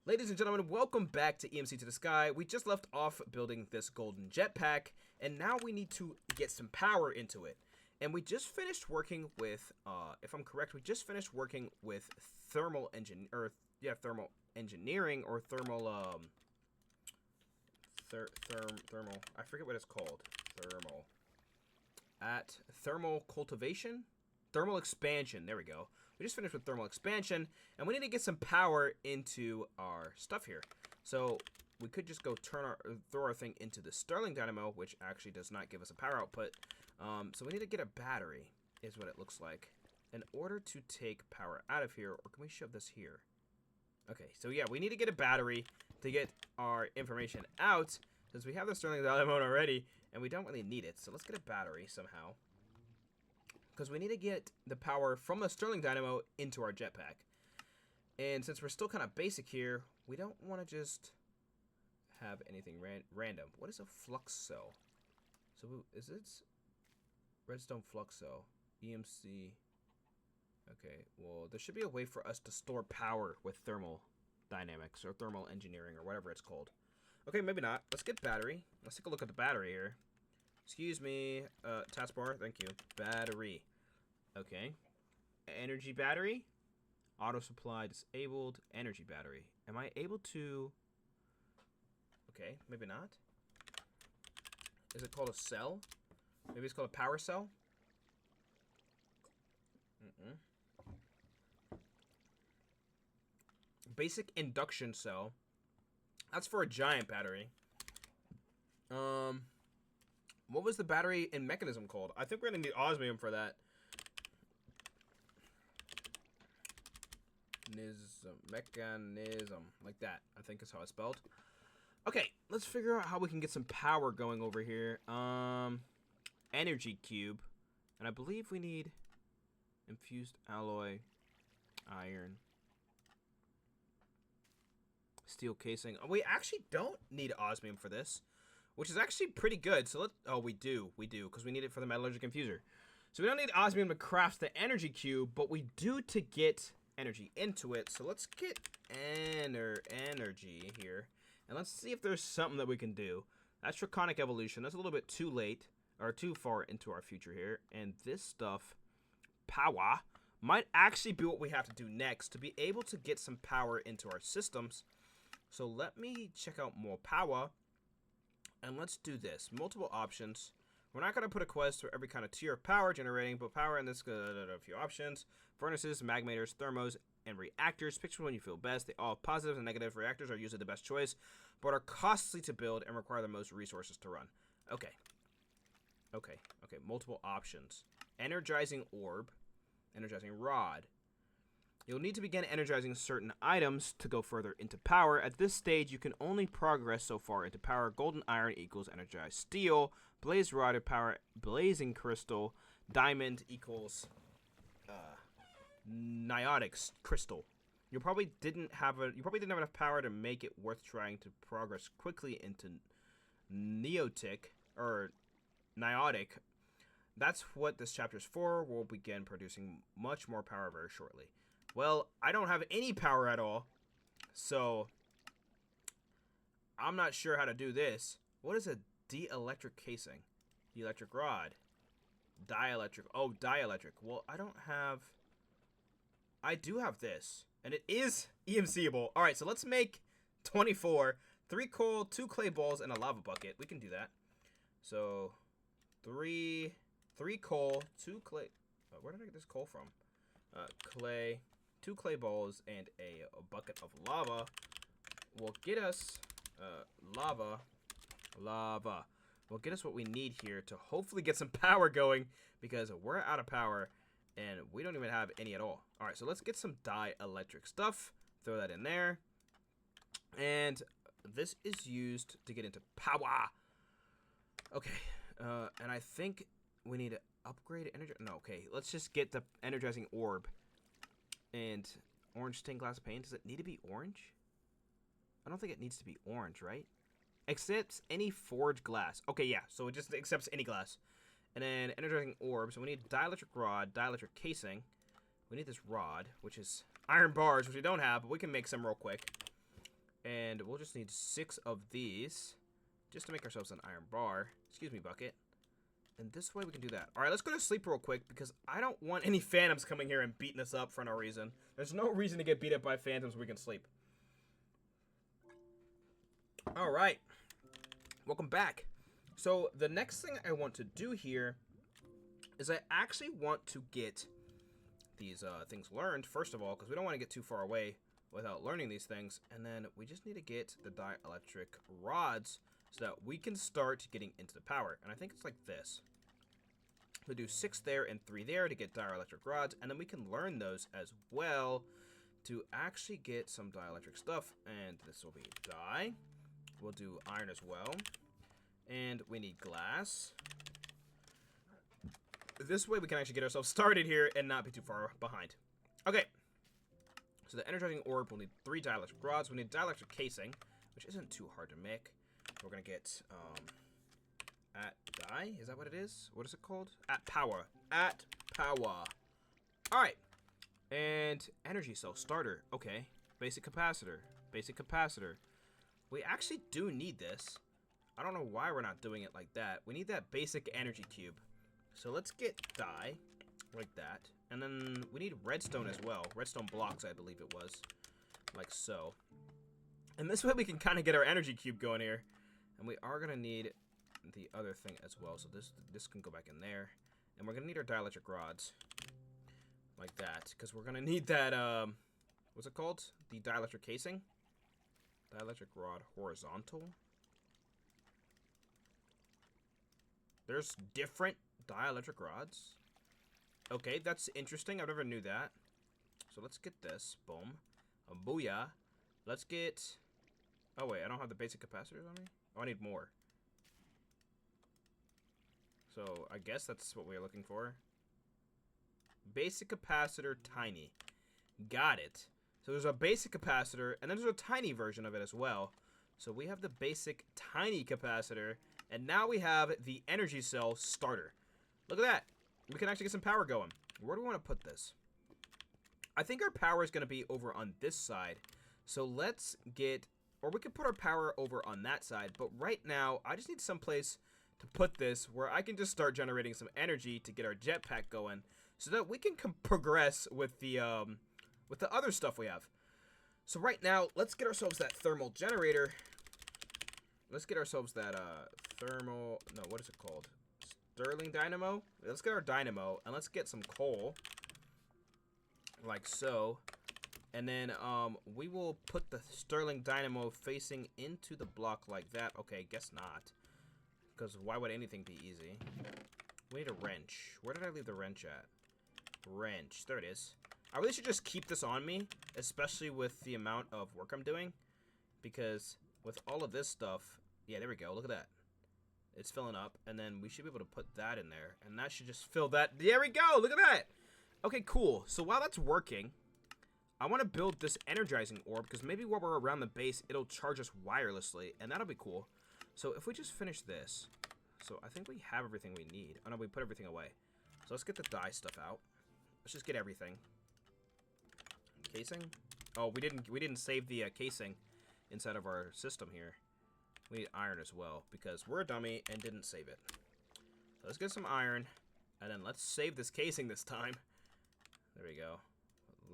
Ladies and gentlemen, welcome back to EMC to the Sky. We just left off building this golden jetpack, and now we need to get some power into it. And we just finished working with, if I'm correct, we just finished working with thermal engineering, or thermal, I forget what it's called, thermal cultivation? Thermal expansion, there we go. We just finished with thermal expansion, and we need to get some power into our stuff here. So we could just go throw our thing into the Stirling dynamo, which actually does not give us a power output. So we need to get a battery, is what it looks like, in order to take power out of here. Or can we shove this here? Okay, so yeah, we need to get a battery to get our information out, since we have the Stirling dynamo already, and we don't really need it. So let's get a battery somehow, because we need to get the power from the Stirling dynamo into our jetpack. And since we're still kind of basic here, we don't want to just have anything random. What is a flux cell? So is it redstone flux cell? EMC. Okay, well, there should be a way for us to store power with thermal dynamics or thermal engineering or whatever it's called. Okay, maybe not. Let's get battery. Let's take a look at the battery here. Excuse me, taskbar, thank you. Battery. Okay. Energy battery. Auto supply disabled. Energy battery. Am I able to... Okay, maybe not. Is it called a cell? Maybe it's called a power cell? Basic induction cell. That's for a giant battery. What was the battery and mechanism called? I think we're gonna need osmium for that. Mechanism. Like that, I think is how it's spelled. Okay, let's figure out how we can get some power going over here. Energy cube. And I believe we need infused alloy, iron, steel casing. We actually don't need osmium for this, which is actually pretty good. So we do, because we need it for the metallurgic infuser. So we don't need osmium to craft the energy cube, but we do to get energy into it. So let's get energy here, and let's see if there's something that we can do. That's draconic evolution. That's a little bit too late, or too far into our future here. And this stuff, power, might actually be what we have to do next to be able to get some power into our systems. So let me check out more power. And let's do this. Multiple options. We're not going to put a quest for every kind of tier of power generating, but power in this, a few options. Furnaces, magmators, thermos, and reactors. Pick which one you feel best. They all have positive and negative. Reactors are usually the best choice, but are costly to build and require the most resources to run. Okay. Multiple options. Energizing orb. Energizing rod. You'll need to begin energizing certain items to go further into power. At this stage, you can only progress so far into power. Golden iron equals energized steel. Blaze rod power blazing crystal. Diamond equals niotic crystal. You probably didn't have enough power to make it worth trying to progress quickly into neotic or niotic. That's what this chapter is for. We'll begin producing much more power very shortly. Well, I don't have any power at all, so I'm not sure how to do this. What is a dielectric casing? Dielectric rod. Dielectric. Oh, dielectric. Well, I do have this, and it is EMCable. All right, so let's make 24. 3 coal, 2 clay balls, and a lava bucket. We can do that. So 3 coal, 2 clay. Where did I get this coal from? Clay. 2 clay balls and a bucket of lava will get us lava will get us what we need here to hopefully get some power going, because we're out of power and we don't even have any at all. All right, so let's get some dielectric stuff, throw that in there, and this is used to get into power. Okay, and I think we need to upgrade energy. No, okay, let's just get the energizing orb. And orange stained glass paint. Does it need to be orange? I don't think it needs to be orange, right? Accepts any forged glass. Okay, yeah. So it just accepts any glass. And then energizing orb. So we need dielectric rod, dielectric casing. We need this rod, which is iron bars, which we don't have, but we can make some real quick. And we'll just need 6 of these just to make ourselves an iron bar. Excuse me, bucket. And this way we can do that. Alright, let's go to sleep real quick because I don't want any phantoms coming here and beating us up for no reason. There's no reason to get beat up by phantoms when we can sleep. Alright. Welcome back. So, the next thing I want to do here is I actually want to get these things learned, first of all, because we don't want to get too far away without learning these things. And then we just need to get the dielectric rods so that we can start getting into the power. And I think it's like this. We'll do 6 there and 3 there to get dielectric rods, and then we can learn those as well to actually get some dielectric stuff. And this will be dye. We'll do iron as well. And we need glass. This way we can actually get ourselves started here and not be too far behind. Okay. So the energizing orb will need 3 dielectric rods. We need dielectric casing, which isn't too hard to make. We're going to get at dye. Is that what it is? What is it called? At power. At power. Alright. And energy cell starter. Okay. Basic capacitor. Basic capacitor. We actually do need this. I don't know why we're not doing it like that. We need that basic energy cube. So let's get dye. Like that. And then we need redstone as well. Redstone blocks, I believe it was. Like so. And this way we can kind of get our energy cube going here. And we are going to need the other thing as well. So this can go back in there. And we're going to need our dielectric rods. Like that. Because we're going to need that, what's it called? The dielectric casing. Dielectric rod horizontal. There's different dielectric rods. Okay, that's interesting. I never knew that. So let's get this. Boom. A booyah. Let's get... Oh, wait. I don't have the basic capacitors on me? Oh, I need more. So, I guess that's what we're looking for. Basic capacitor tiny. Got it. So, there's a basic capacitor, and then there's a tiny version of it as well. So, we have the basic tiny capacitor, and now we have the energy cell starter. Look at that. We can actually get some power going. Where do we want to put this? I think our power is going to be over on this side. So let's get... Or we could put our power over on that side. But right now, I just need some place to put this where I can just start generating some energy to get our jetpack going. So that we can progress with the other stuff we have. So right now, let's get ourselves that thermal generator. Let's get ourselves that thermal... No, what is it called? Stirling dynamo. Let's get our dynamo and let's get some coal, like so, and then we will put the Stirling dynamo facing into the block like that. Okay, guess not, because why would anything be easy? We need a wrench. Where did I leave the wrench at? Wrench. There it is. I really should just keep this on me, especially with the amount of work I'm doing, because with all of this stuff, yeah, there we go. Look at that. It's filling up, and then we should be able to put that in there, and that should just fill that. There we go. Look at that. Okay, cool. So while that's working, I want to build this energizing orb, because maybe while we're around the base, it'll charge us wirelessly, and that'll be cool. So if we just finish this, so I think we have everything we need. Oh no, we put everything away. So let's get the dye stuff out. Let's just get everything. Casing. Oh, we didn't save the casing inside of our system here. We need iron as well, because we're a dummy and didn't save it. So let's get some iron, and then let's save this casing this time. There we go.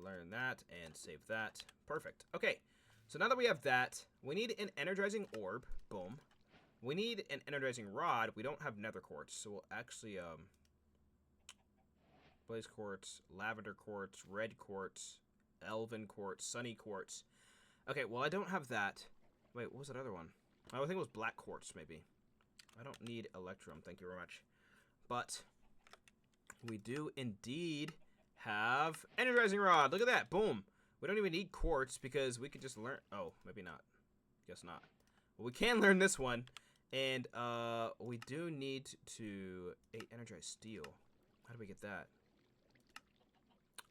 Learn that, and save that. Perfect. Okay, so now that we have that, we need an energizing orb. Boom. We need an energizing rod. We don't have nether quartz, so we'll actually, blaze quartz, lavender quartz, red quartz, elven quartz, sunny quartz. Okay, well, I don't have that. Wait, what was that other one? I think it was black quartz, maybe. I don't need electrum, thank you very much. But we do indeed have energizing rod. Look at that, boom. We don't even need quartz because we could just learn. Oh, maybe not. Guess not. Well, we can learn this one, and we do need to energize steel. How do we get that?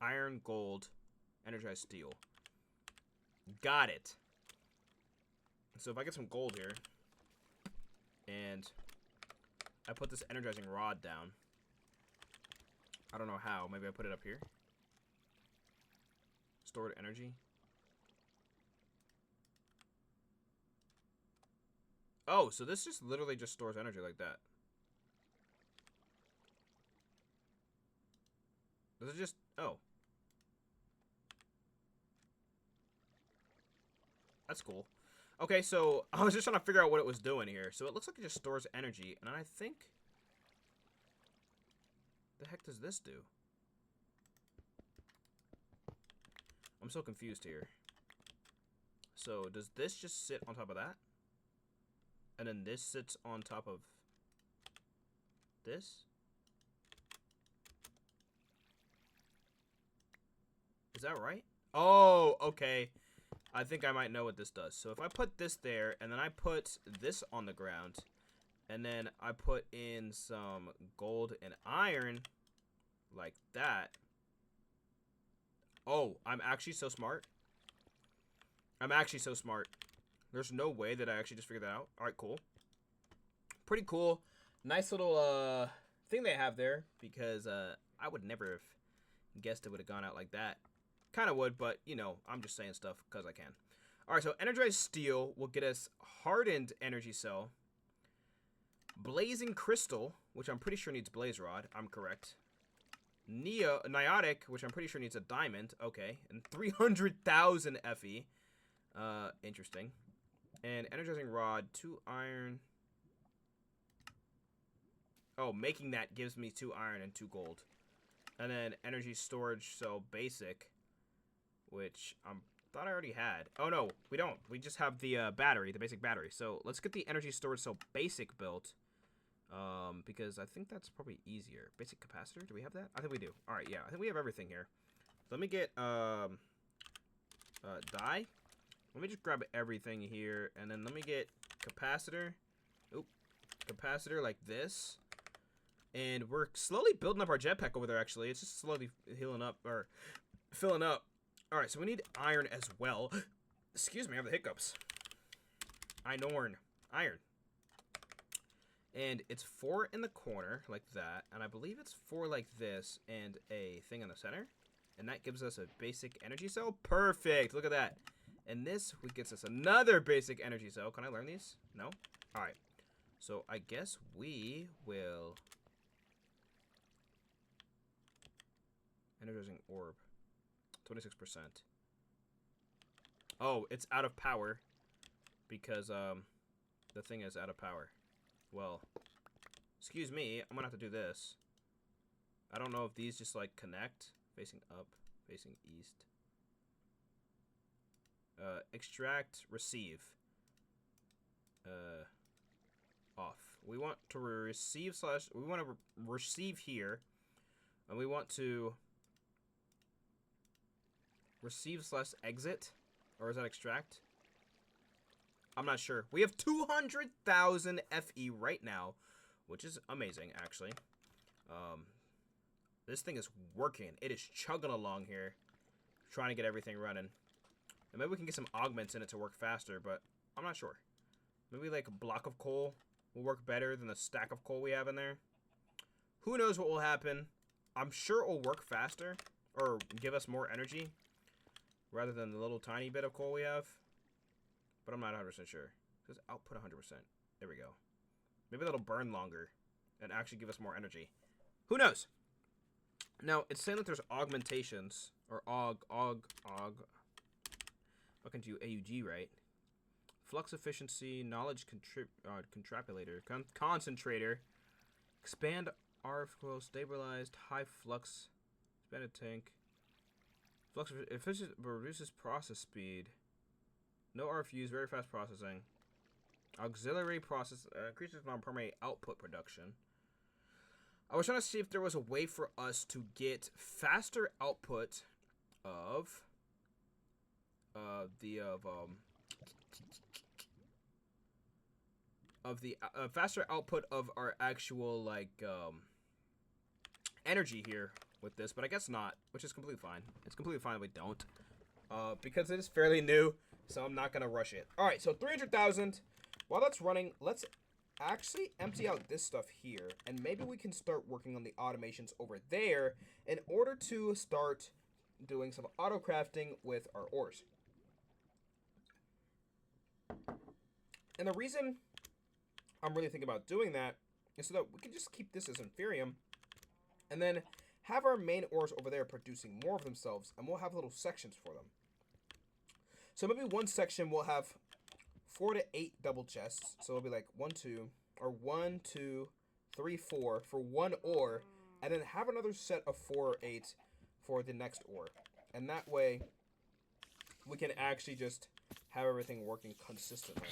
Iron, gold, energize steel. Got it. So if I get some gold here, and I put this energizing rod down, I don't know how, maybe I put it up here. Stored energy. Oh, so this just literally just stores energy like that. Does it just... Oh. That's cool. Okay, so I was just trying to figure out what it was doing here. So it looks like it just stores energy. And I think... The heck does this do? I'm so confused here. So does this just sit on top of that? And then this sits on top of this? Is that right? Oh, okay. I think I might know what this does. So if I put this there, and then I put this on the ground, and then I put in some gold and iron, like that. Oh, I'm actually so smart. I'm actually so smart. There's no way that I actually just figured that out. Alright, cool. Pretty cool. Nice little thing they have there, because I would never have guessed it would have gone out like that. Kind of would, but, you know, I'm just saying stuff because I can. Alright, so energized steel will get us hardened energy cell. Blazing crystal, which I'm pretty sure needs blaze rod. I'm correct. Niotic, which I'm pretty sure needs a diamond. Okay. And 300,000 FE. Interesting. And energizing rod, 2 iron. Oh, making that gives me 2 iron and 2 gold. And then energy storage, so basic. Which I thought I already had. Oh, no, we don't. We just have the battery, the basic battery. So let's get the energy storage cell basic built. Because I think that's probably easier. Basic capacitor, do we have that? I think we do. All right, yeah, I think we have everything here. Let me get, dye. Let me just grab everything here, and then let me get capacitor. Oop, capacitor like this. And we're slowly building up our jetpack over there, actually. It's just slowly healing up, or filling up. All right, so we need iron as well. Excuse me, I have the hiccups. Iron. And it's 4 in the corner, like that. And I believe it's 4 like this, and a thing in the center. And that gives us a basic energy cell. Perfect, look at that. And this gets us another basic energy cell. Can I learn these? No? Alright. So I guess we will... Energizing orb. 26%. Oh, it's out of power. Because, the thing is out of power. Well, excuse me, I'm gonna have to do this. I don't know if these just, like, connect. Facing up, facing east. Extract, receive. Off. We want to receive slash... We want to receive here. And we want to... Receive slash exit? Or is that extract? I'm not sure. We have 200,000 FE right now, which is amazing, actually. This thing is working. It is chugging along here, trying to get everything running. And maybe we can get some augments in it to work faster, but I'm not sure. Maybe like a block of coal will work better than the stack of coal we have in there. Who knows what will happen? I'm sure it will work faster, or give us more energy, rather than the little tiny bit of coal we have. But I'm not 100% sure. It says output 100%. There we go. Maybe that'll burn longer and actually give us more energy. Who knows? Now, it's saying that there's augmentations, or I can do AUG, right? Flux efficiency, knowledge contrapulator, concentrator, expand RF coil, stabilized, high flux, expanded tank. Flux efficient reduces process speed. No RFUs, very fast processing. Auxiliary process increases non-permanent output production. I was trying to see if there was a way for us to get faster output of faster output of our actual like energy here with this, but I guess not, which is completely fine. It's completely fine if we don't, because it is fairly new. So I'm not going to rush it. All right, so 300,000. While that's running, let's actually empty out this stuff here. And maybe we can start working on the automations over there in order to start doing some auto crafting with our ores. And the reason I'm really thinking about doing that is so that we can just keep this as inferium, and then have our main ores over there producing more of themselves, and we'll have little sections for them. So maybe one section will have 4 to 8 double chests. So it'll be like 1, 2, or 1, 2, 3, 4 for one ore, and then have another set of 4 or 8 for the next ore. And that way, we can actually just have everything working consistently.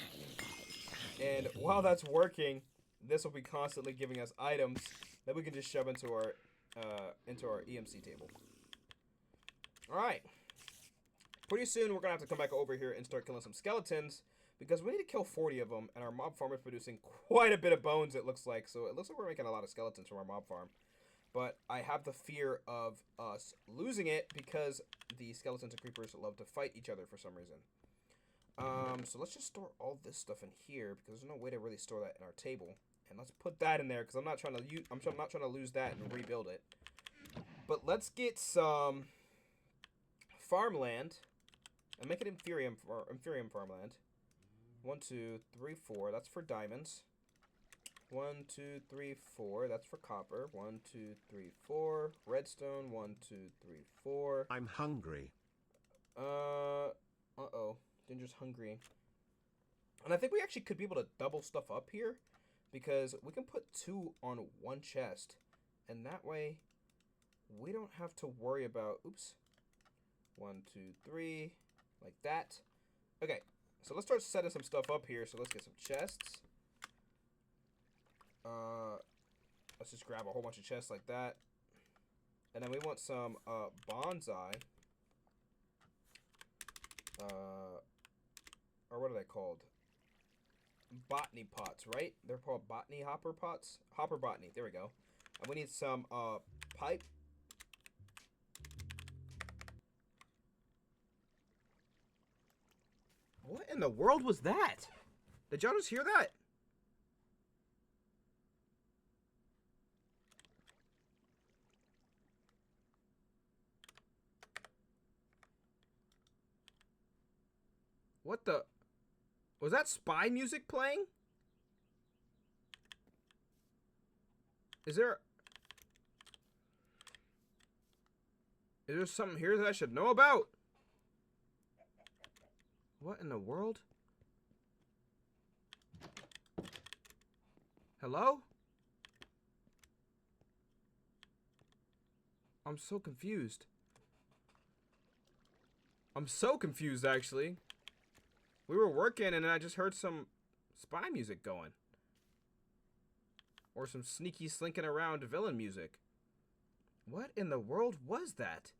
And while that's working, this will be constantly giving us items that we can just shove into our EMC table. All right. Pretty soon, we're gonna have to come back over here and start killing some skeletons, because we need to kill 40 of them, and our mob farm is producing quite a bit of bones, it looks like. So it looks like we're making a lot of skeletons from our mob farm. But I have the fear of us losing it, because the skeletons and creepers love to fight each other for some reason. So let's just store all this stuff in here, because there's no way to really store that in our table. And let's put that in there, because I'm not trying to lose that and rebuild it. But let's get some farmland and make it inferium farmland. 1, 2, 3, 4. That's for diamonds. 1, 2, 3, 4. That's for copper. 1, 2, 3, 4. Redstone. 1, 2, 3, 4. I'm hungry. Uh-oh. Ginger's hungry. And I think we actually could be able to double stuff up here, because we can put 2 on one chest, and that way we don't have to worry about, oops, 1, 2, 3, like that. Okay, so let's start setting some stuff up here. So let's get some chests. Let's just grab a whole bunch of chests like that. And then we want some bonsai. Or what are they called? Botany pots, right? They're called botany hopper pots. Hopper botany. There we go. And we need some pipe. What in the world was that? Did y'all just hear that? What the? Was that spy music playing? Is there something here that I should know about? What in the world? Hello? I'm so confused. I'm so confused, actually. We were working and I just heard some spy music going. Or some sneaky slinking around villain music. What in the world was that?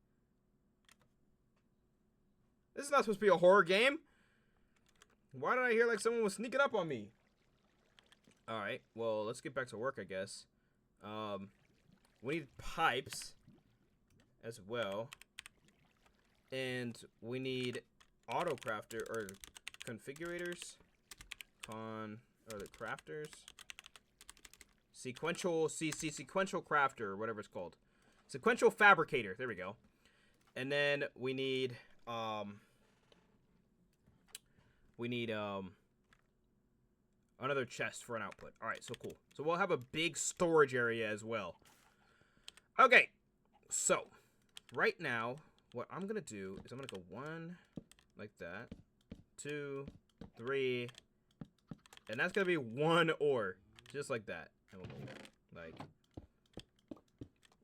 This is not supposed to be a horror game. Why did I hear like someone was sneaking up on me? Alright, well, let's get back to work, I guess. We need pipes as well. And we need auto crafter or configurators. Or the crafters. Sequential crafter, or whatever it's called. Sequential fabricator. There we go. And then we need another chest for an output. All right, so cool. So we'll have a big storage area as well. Okay, so right now, what I'm gonna do is I'm gonna go 1 like that, 2, 3, and that's gonna be 1 ore, just like that. And we'll go like,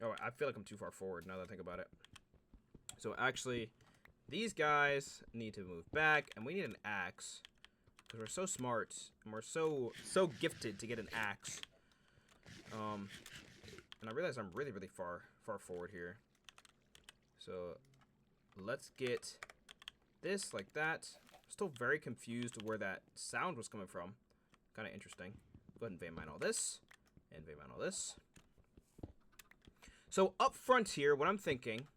oh, I feel like I'm too far forward now that I think about it. So actually, these guys need to move back, and we need an axe. Because we're so smart, and we're so gifted to get an axe. And I realize I'm really far forward here. So, let's get this like that. I'm still very confused where that sound was coming from. Kind of interesting. Go ahead and vein mine all this. And vein mine all this. So, up front here, what I'm thinking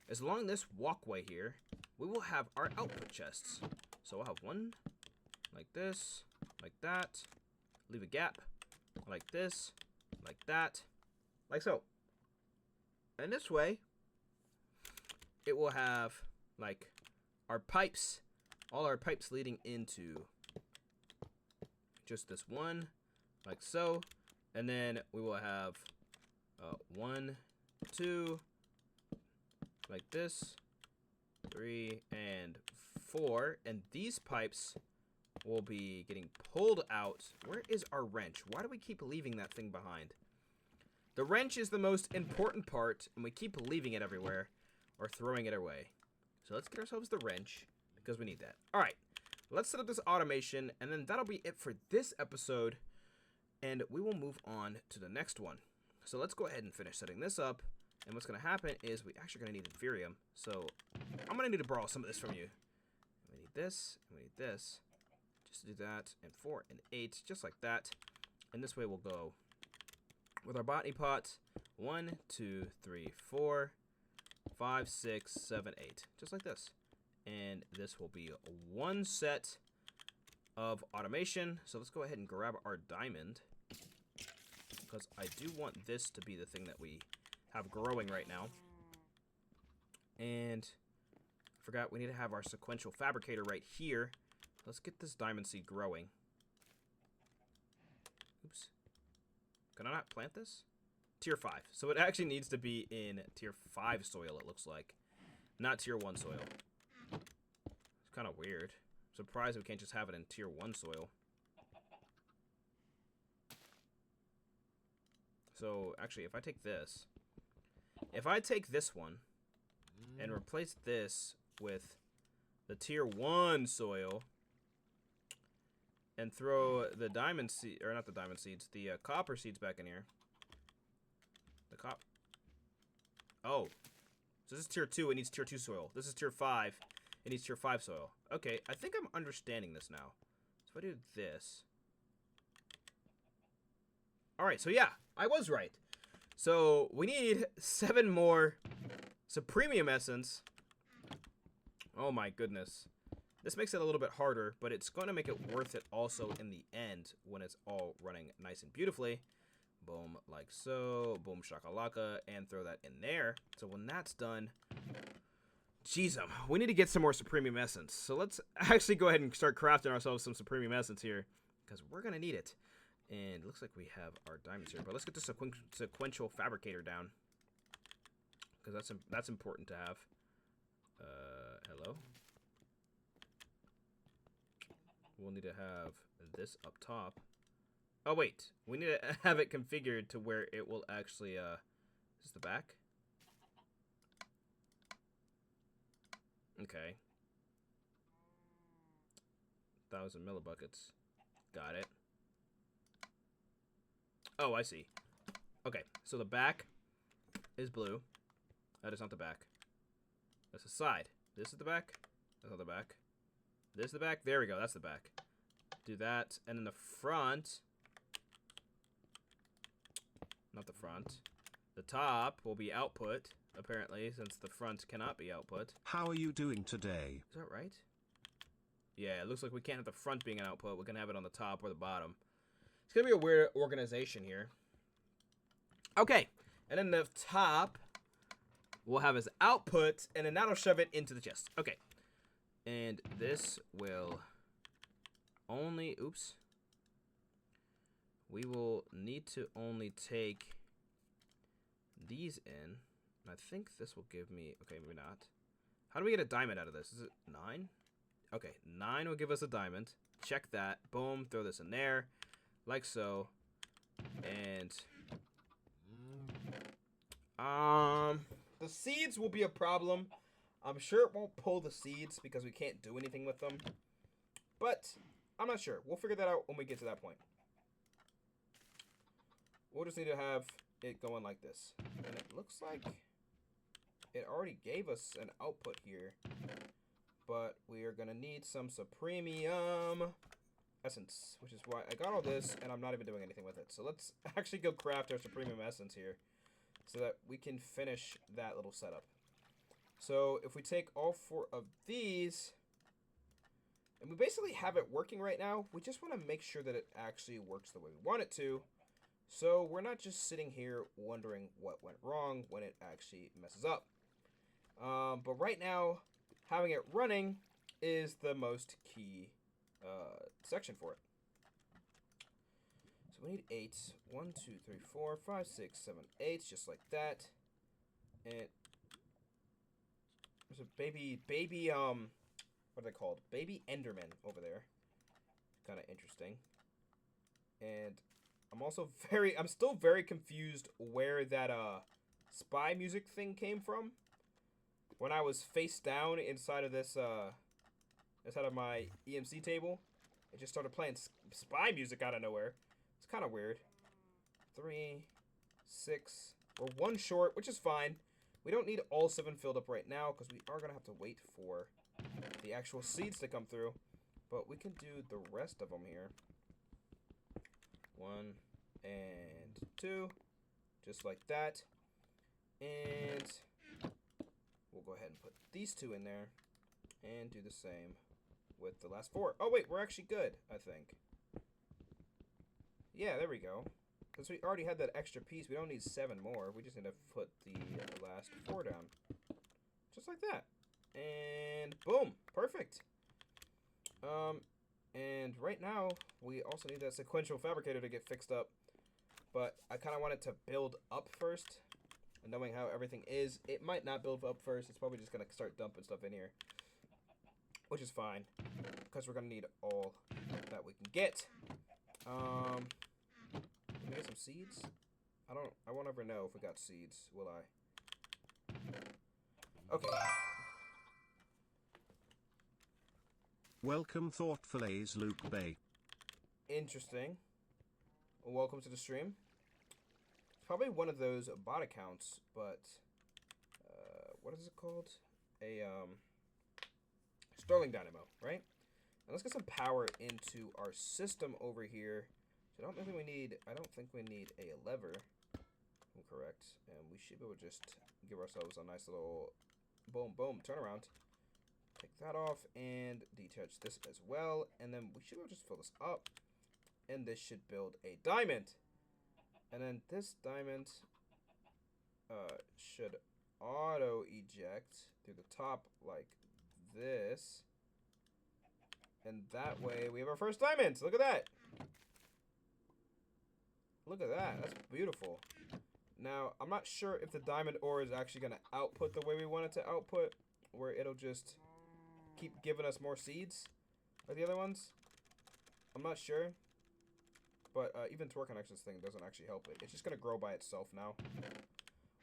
is along this walkway here, we will have our output chests. So, I'll have one like this, like that, leave a gap, like this, like that, like so. And this way, it will have, like, our pipes, all our pipes leading into just this one, like so. And then we will have 1, 2, like this, 3, and 4. And these pipes will be getting pulled out. Where is our wrench? Why do we keep leaving that thing behind? The wrench is the most important part, and we keep leaving it everywhere or throwing it away. So let's get ourselves the wrench because we need that. All right, let's set up this automation, and then that'll be it for this episode, and we will move on to the next one. So let's go ahead and finish setting this up, and what's going to happen is we actually going to need Inferium. So I'm going to need to borrow some of this from you. We need this, and we need this. Just to do that, and 4 and 8, just like that. And this way we'll go with our botany pot. 1, 2, 3, 4, 5, 6, 7, 8, just like this. And this will be one set of automation. So let's go ahead and grab our diamond, because I do want this to be the thing that we have growing right now. And I forgot we need to have our sequential fabricator right here. Let's get this diamond seed growing. Oops. Can I not plant this? Tier 5. So it actually needs to be in Tier 5 soil, it looks like. Not Tier 1 soil. It's kind of weird. I'm surprised we can't just have it in Tier 1 soil. So, actually, if I take this... If I take this one and replace this with the Tier 1 soil... and throw the diamond seed, or not the diamond seeds, the copper seeds back in here. Oh. So this is Tier 2, it needs Tier 2 soil. This is Tier 5, it needs Tier 5 soil. Okay, I think I'm understanding this now. So if I do this. Alright, so yeah, I was right. So we need 7 more Supremium Essence. Oh my goodness. This makes it a little bit harder, but it's going to make it worth it also in the end when it's all running nice and beautifully. Boom, like so. Boom, shakalaka, and throw that in there. So when that's done, jeez, we need to get some more Supremium Essence. So let's actually go ahead and start crafting ourselves some Supremium Essence here, because we're going to need it. And it looks like we have our diamonds here, but let's get the sequential fabricator down, because that's important to have. Hello? We'll need to have this up top. Oh, wait. We need to have it configured to where it will actually, is this the back? Okay. 1,000 millibuckets. Got it. Oh, I see. Okay, so the back is blue. That is not the back. That's the side. This is the back. That's not the back. This is the back. There we go. That's the back. Do that. And then the front. Not the front. The top will be output, apparently, since the front cannot be output. How are you doing today? Is that right? Yeah, it looks like we can't have the front being an output. We can have it on the top or the bottom. It's going to be a weird organization here. Okay. And then the top will have as output, and then that'll shove it into the chest. Okay. And this will only, oops. We will need to only take these in. And I think this will give me, okay, maybe not. How do we get a diamond out of this? Is it 9? Okay, 9 will give us a diamond. Check that. Boom, throw this in there. Like so. And the seeds will be a problem. I'm sure it won't pull the seeds because we can't do anything with them. But I'm not sure. We'll figure that out when we get to that point. We'll just need to have it going like this. And it looks like it already gave us an output here. But we are going to need some Supremium Essence, which is why I got all this and I'm not even doing anything with it. So let's actually go craft our Supremium Essence here so that we can finish that little setup. So if we take all 4 of these, and we basically have it working right now, we just want to make sure that it actually works the way we want it to. So we're not just sitting here wondering what went wrong when it actually messes up. But right now, having it running is the most key section for it. So we need 8. 1, 2, 3, 4, 5, 6, 7, 8, just like that. And there's a baby, what are they called? Baby Enderman over there. Kind of interesting. And I'm still very confused where that, spy music thing came from. When I was face down inside of this, inside of my EMC table, it just started playing spy music out of nowhere. It's kind of weird. 3, 6, we're 1 short, which is fine. We don't need all 7 filled up right now, because we are going to have to wait for the actual seeds to come through. But we can do the rest of them here. 1 and 2, just like that. And we'll go ahead and put these 2 in there and do the same with the last 4. Oh, wait, we're actually good, I think. Yeah, there we go. Since we already had that extra piece, we don't need 7 more. We just need to put the last 4 down. Just like that. And boom, perfect. And right now, we also need that sequential fabricator to get fixed up. But I kind of want it to build up first. And knowing how everything is, it might not build up first. It's probably just going to start dumping stuff in here. Which is fine. Because we're going to need all that we can get. Can we get some seeds? I won't ever know if we got seeds, will I? Okay. Welcome Thoughtful A's Luke Bay. Interesting. Welcome to the stream. Probably one of those bot accounts, but what is it called? A Sterling Dynamo, right? And let's get some power into our system over here. So I don't think we need a lever. I'm correct, and we should be able to just give ourselves a nice little boom, boom turnaround. Take that off and detach this as well, and then we should be able to just fill this up, and this should build a diamond. And then this diamond should auto eject through the top like this, and that way we have our first diamond. Look at that. Look at that. That's beautiful. Now, I'm not sure if the diamond ore is actually going to output the way we want it to output, where it'll just keep giving us more seeds like the other ones. I'm not sure. But even Torque Connections thing doesn't actually help it. It's just going to grow by itself now.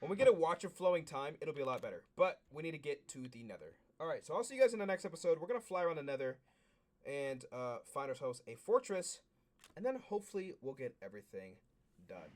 When we get a watch of flowing time, it'll be a lot better. But we need to get to the nether. Alright, so I'll see you guys in the next episode. We're going to fly around the nether and find ourselves a fortress. And then hopefully we'll get everything done.